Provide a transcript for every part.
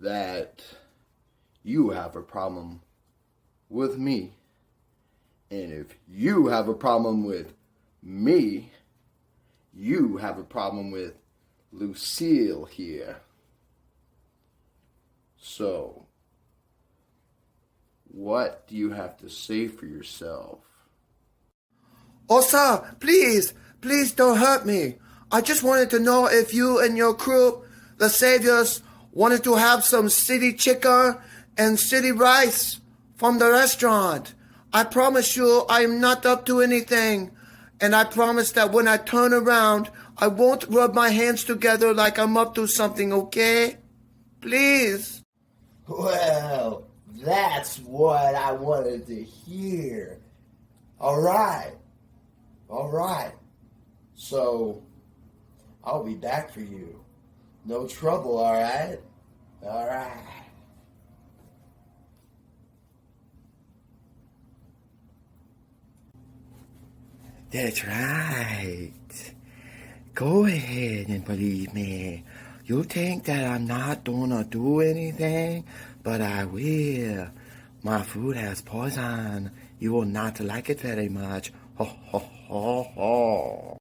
that you have a problem with me. And if you have a problem with me, you have a problem with Lucille here. So, what do you have to say for yourself? Oh, sir, please don't hurt me. I just wanted to know if you and your crew, the Saviors, wanted to have some city chicken and city rice from the restaurant. I promise you I'm not up to anything. And I promise that when I turn around, I won't rub my hands together like I'm up to something, okay? Please. Well, that's what I wanted to hear. All right. So, I'll be back for you. No trouble, all right? All right. That's right. Go ahead and believe me. You think that I'm not gonna do anything, but I will. My food has poison. You will not like it very much. Ho, ho, ho, ho.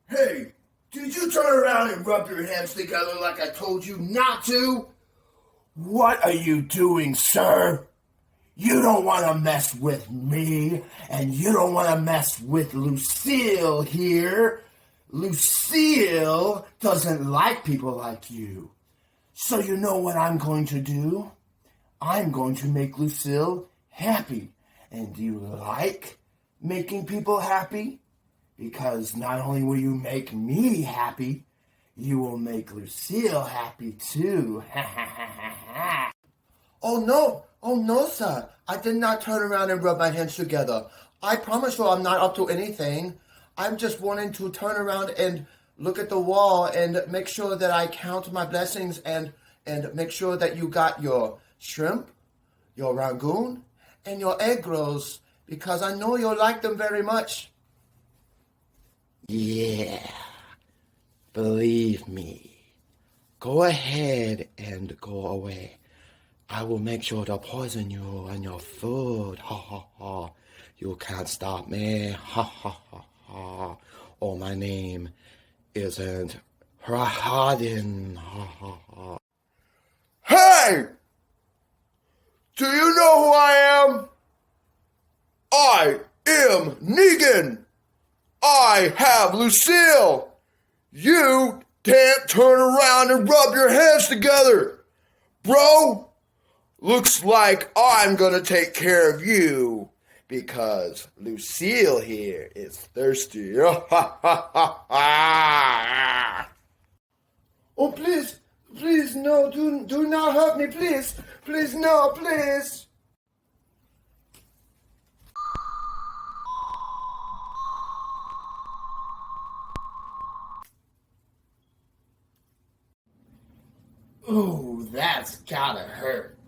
Hey, did you turn around and rub your hands together like I told you not to? What are you doing, sir? You don't want to mess with me, and you don't want to mess with Lucille here. Lucille doesn't like people like you. So you know what I'm going to do? I'm going to make Lucille happy. And do you like making people happy? Because not only will you make me happy, you will make Lucille happy too. Oh no, sir. I did not turn around and rub my hands together. I promise you I'm not up to anything. I'm just wanting to turn around and look at the wall and make sure that I count my blessings and make sure that you got your shrimp, your rangoon, and your egg rolls because I know you'll like them very much. Yeah, believe me. Go ahead and go away. I will make sure to poison you and your food. Ha ha ha. You can't stop me. Ha ha ha ha. Oh, my name isn't Rahadin. Ha ha ha. Hey! Do you know who I am? I am Negan. I have Lucille. You can't turn around and rub your hands together. Bro, looks like I'm gonna take care of you because Lucille here is thirsty. Oh, please, no, do not hurt me, please. Please, no, please. Ooh, that's gotta hurt.